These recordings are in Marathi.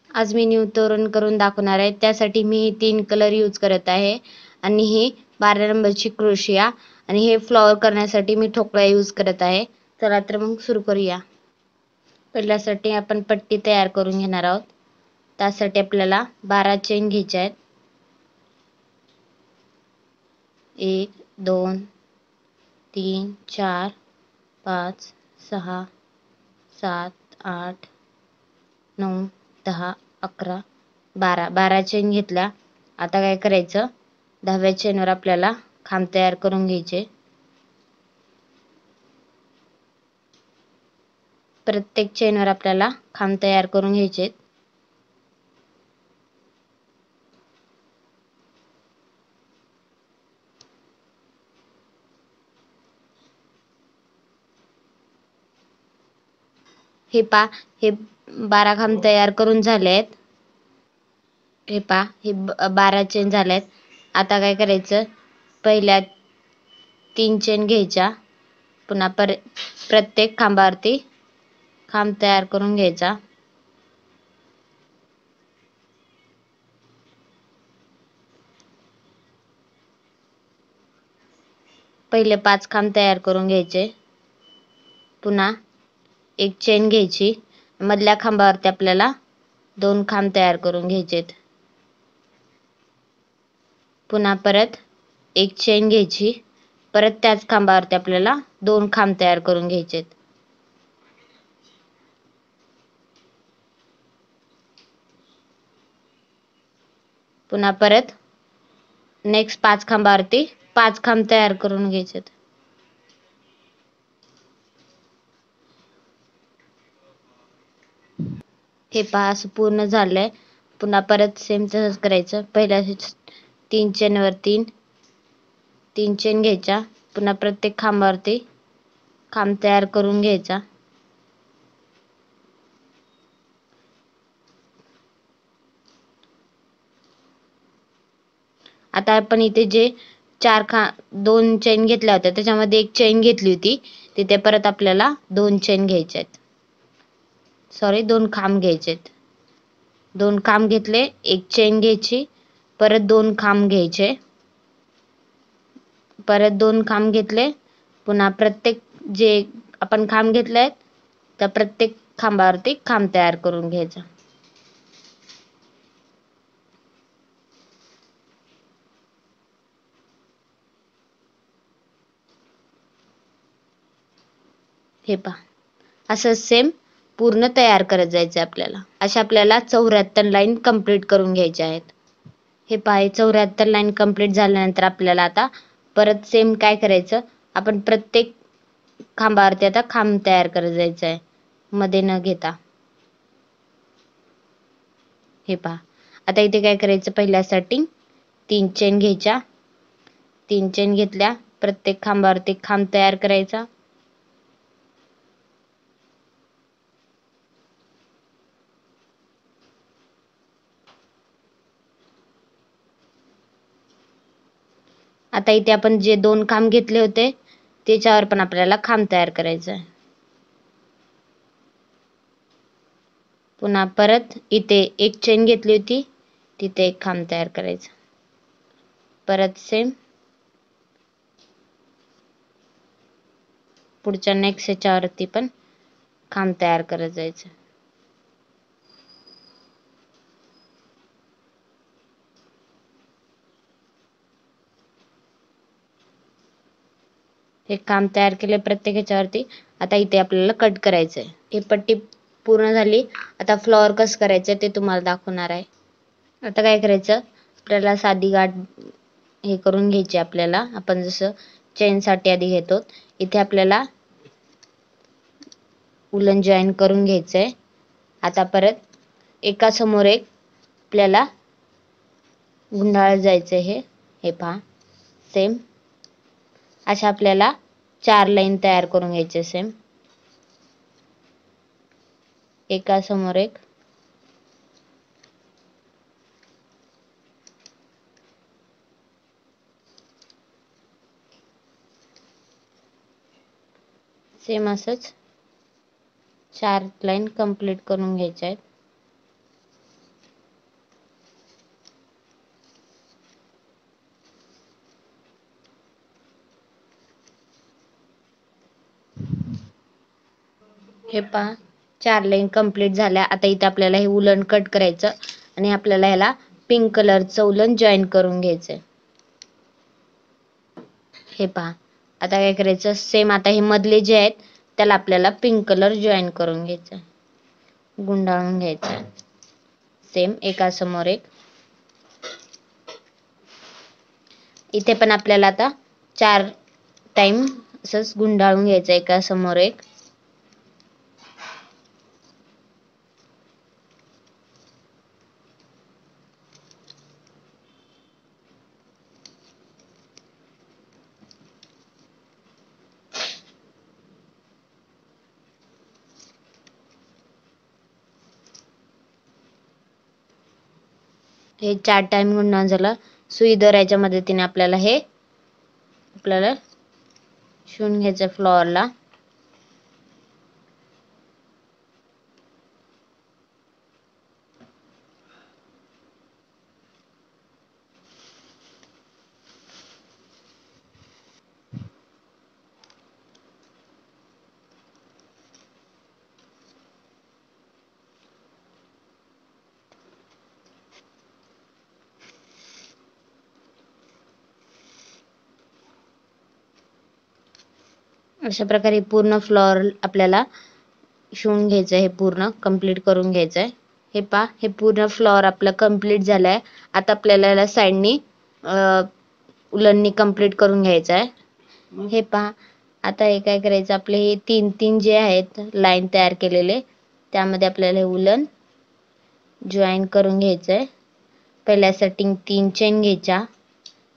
आज मी न्यू तोरण करून दाखवणार आहे. त्यासाठी मी 3 कलर यूज करत आहे आणि ही 12 नंबरची क्रोशिया आणि हे फ्लॉवर करण्यासाठी मी ठोकळा यूज करत आहे. चला तर मग सुरू करूया. पहिल्यासाठी आपण पट्टी तयार करून घेणार आहोत. त्यासाठी आपल्याला 12 चेन घ्यायच्या आहेत. 1 2 3 4 5 6 7 8 9 10 11 12 चेन घेतल्या. आता काय करायचं, 10व्या चेनवर आपल्याला खांब तयार करून घ्यायचे. प्रत्येक चेनवर आपल्याला खांब तयार करून घ्यायचे. हे 12 खांब तयार करून झाले आहेत. हे 12 चेन झाल्यात. आता काय करायचं, पहिल्या 3 चेन घ्यायच्या. पुन्हा प्रत्येक खांबावरती खांब तयार करून घ्यायचा. पहिले 5 खांब तयार करून घ्यायचे. पुन्हा एक चेन घ्यायची. मधल्या खांबावरती आपल्याला 2 खांब तयार करून घ्यायचेत. पुन्हा परत एक चेन घ्यायची. परत त्याच खांबावरती आपल्याला 2 खांब तयार करून घ्यायचेत. पुन्हा परत नेक्स्ट 5 खांबावरती 5 खांब तयार करून घ्यायचेत. हे पहा असं पूर्ण झालंय. पुन्हा परत सेम तसंच करायचं. पहिल्या 3 चेनवर 3 चेन घ्यायच्या. पुन्हा प्रत्येक खांबावरती खांब तयार करून घ्यायचा. आता आपण इथे जे 2 चेन घेतल्या होत्या त्याच्यामध्ये एक चेन घेतली होती, तिथे परत आपल्याला 2 चेन घ्यायचे आहेत. सॉरी 2 खांब घ्यायचेत. 2 खांब घेतले, एक चेन घ्यायची, परत 2 खांब घ्यायचे, परत 2 खांब घेतले. पुन्हा प्रत्येक जे आपण खांब घेतले आहेत त्या प्रत्येक खांबावरती खांब तयार करून घ्यायचा. हे पहा असं सेम पूर्ण तयार करत जायचं आपल्याला. अशा आपल्याला 74 लाईन कंप्लीट करून घ्यायच्या आहेत. हे पहा 74 लाईन कंप्लीट झाल्यानंतर आपल्याला आता परत सेम काय करायचं, आपण प्रत्येक खांबावरती आता खांब तयार करत जायचं आहे मध्ये न घेता. हे पहा आता इथे काय करायचं, पहिल्यासाठी 3 चेन घ्यायच्या. 3 चेन घेतल्या, प्रत्येक खांबावरती खांब तयार करायचा. आता इथे आपण जे 2 खांब घेतले होते त्याच्यावर पण आपल्याला खांब तयार करायचं आहे. पुन्हा परत इथे एक चेन घेतली होती, तिथे एक खांब तयार करायचा. परत सेम पुढच्या नेक्स्ट याच्यावरती पण खांब तयार करत जायचं. हे खांब तयार केले प्रत्येक याच्यावरती. आता इथे आपल्याला कट करायचंय. ही पट्टी पूर्ण झाली. आता फ्लॉवर कसं करायचं ते तुम्हाला दाखवणार आहे. आता काय करायचं, आपल्याला साधी गाठ हे करून घ्यायची. आपल्याला आपण जसं चेन साठी आधी घेतो, इथे आपल्याला उलन जॉईन करून घ्यायचंय. आता परत एका समोर एक आपल्याला गुंडाळत जायचंय. हे पहा सेम अशा आपल्याला 4 लाईन तयार करून घ्यायचे. सेम एका समोर एक. सेम असंच 4 लाईन कंप्लीट करून घ्यायच्या आहेत. हे पहा 4 लाईन कंप्लीट झाल्या. आता इथे आपल्याला हे उलन कट करायचं आणि आपल्याला ह्याला पिंक कलरचं उलन जॉईन करून घ्यायचंय. हे पहा आता काय करायचं, सेम आता हे मधले जे आहेत त्याला आपल्याला पिंक कलर जॉईन करून घ्यायचं, गुंडाळून घ्यायचं सेम एकासमोर एक. इथे पण आपल्याला आता 4 टाइम असंच गुंडाळून घ्यायचं एकासमोर एक. हे 4 टाइम गुंडाळून झालं. सुई दोऱ्याच्या मदतीने आपल्याला शिवून घ्यायचं फ्लॉवरला. अशा प्रकारे पूर्ण फ्लॉवर आपल्याला शिवून घ्यायचं, हे पूर्ण कंप्लीट करून घ्यायचंय. हे पहा हे पूर्ण फ्लॉवर आपलं कंप्लीट झालंय. आता आपल्याला याला साईडनी उलननी कंप्लीट करून घ्यायचं आहे. हे पहा आता हे काय करायचं, आपले हे 3 जे आहेत लाईन तयार केलेले त्यामध्ये आपल्याला हे उलन जॉईन करून घ्यायचंय. पहिल्या सेटिंग 3 चेन घ्यायच्या,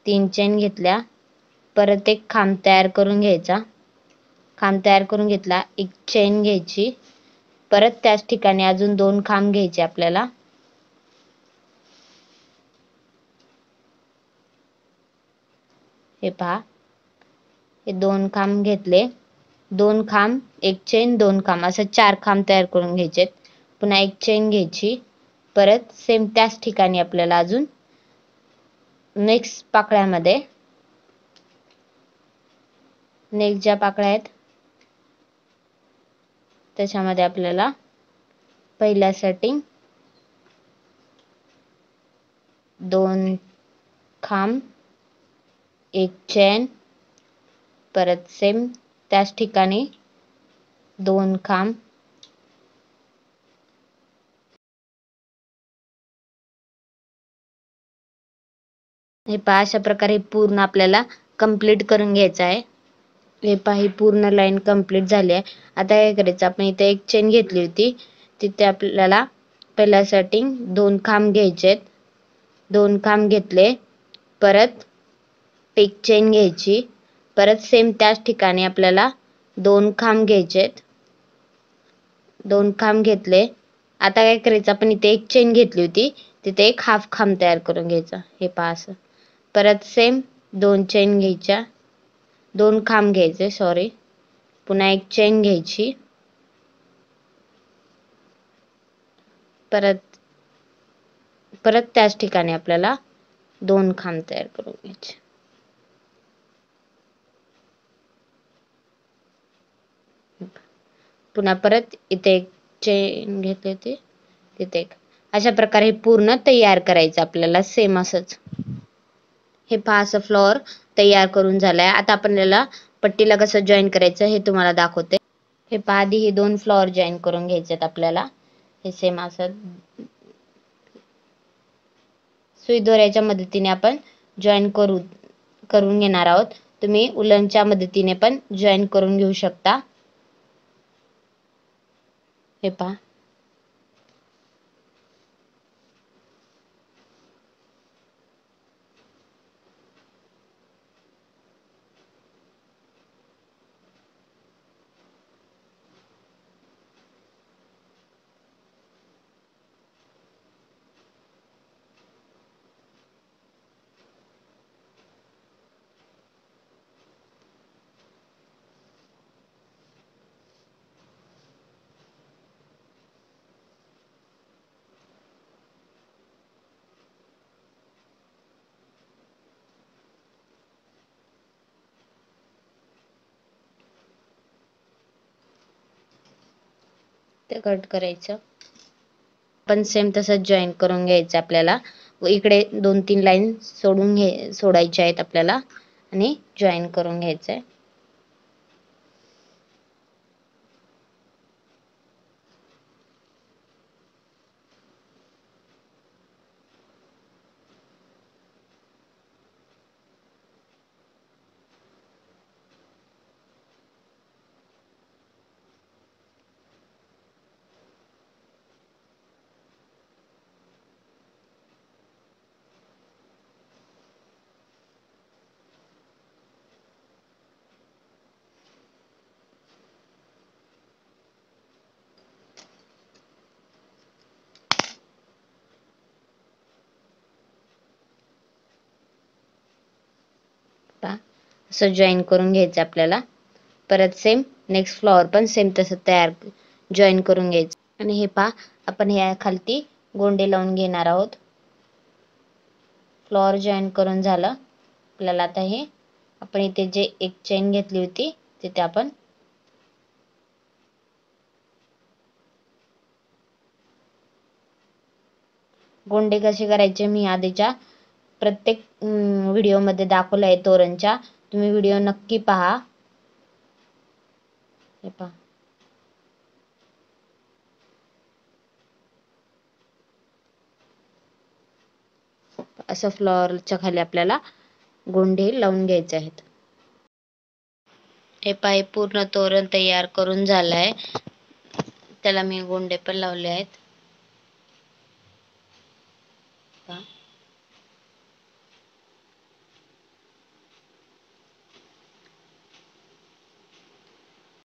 3 चेन घेतल्या, परत एक खांब तयार करून घ्यायचा, खांब तयार करून घेतला, एक चेन घ्यायची, परत त्याच ठिकाणी अजून 2 खांब घ्यायचे आपल्याला. हे पहा हे 2 खांब घेतले, 2 खांब, एक चेन, 2 खांब असं 4 खांब तयार करून घ्यायचे. पुन्हा एक चेन घ्यायची, परत सेम त्याच ठिकाणी आपल्याला अजून नेक्स्ट पाकळ्यामध्ये नेक्स्ट ज्या पाकळ्या आहेत त्याच्यामध्ये आपल्याला पहिल्या सेटिंग 2 खांब, एक चेन, परत सेम त्याच ठिकाणी 2 खांब, हे पहा अशा प्रकारे पूर्ण आपल्याला कंप्लीट करून घ्यायचं आहे. हे पहा ही पूर्ण लाईन कंप्लीट झाली आहे. आता काय करायचं, आपण इथे एक चेन घेतली होती तिथे आपल्याला पहिल्या सेटिंग 2 खांब घ्यायचे, 2 खांब घेतले, परत एक चेन घ्यायची, परत सेम त्याच ठिकाणी आपल्याला 2 खांब घ्यायचे, 2 खांब घेतले. आता काय करायचं, आपण इथे एक चेन घेतली होती तिथे एक हाफ खांब तयार करून घ्यायचा. हे पहा असं, परत सेम 2 चेन घ्यायच्या, 2 खांब घ्यायचे सॉरी, पुन्हा एक चेन घ्यायची, परत त्याच ठिकाणी आपल्याला 2 खांब तयार करून घ्यायचे. पुन्हा परत इथे एक चेन घेतली होती तिथे एक. अशा प्रकारे पूर्ण तयार करायचं आपल्याला सेम असंच. हे पहा असं फ्लॉवर तयार करून झालाय. आता आपण याला पट्टीला कसं जॉईन करायचं हे तुम्हाला दाखवते. हे पहा आधी हे 2 फ्लॉवर जॉईन करून घ्यायचेत आपल्याला. हे सेम असं सुई दोऱ्याच्या मदतीने आपण जॉईन करून घेणार आहोत. तुम्ही उलनच्या मदतीने पण जॉईन करून घेऊ शकता. हे पहा ते कट करायचं. पण सेम तसंच जॉईन करून घ्यायचं आपल्याला. व इकडे 2-3 लाईन सोडायच्या आहेत आपल्याला आणि जॉईन करून घ्यायचंय. असं जॉईन करून घ्यायचं आपल्याला. परत सेम नेक्स्ट फ्लॉवर पण सेम तसं जॉईन करून घ्यायचं. आणि हे पहा, आपण ह्या खालती गोंडे लावून घेणार आहोत. फ्लॉवर जॉईन करून झालं आपल्याला. आता हे आपण इथे जे एक चेन घेतली होती तिथे आपण गोंडे कसे करायचे मी आधीच्या प्रत्येक व्हिडिओमध्ये दाखवलं आहे तोरणच्या. तुम्ही व्हिडिओ नक्की पहा. हे पहा, असं फ्लॉवरच्या खाली आपल्याला गोंडे लावून घ्यायचे आहेत. हे पहा, पूर्ण तोरण तयार करून झालंय. त्याला मी गोंडे पण लावले आहेत.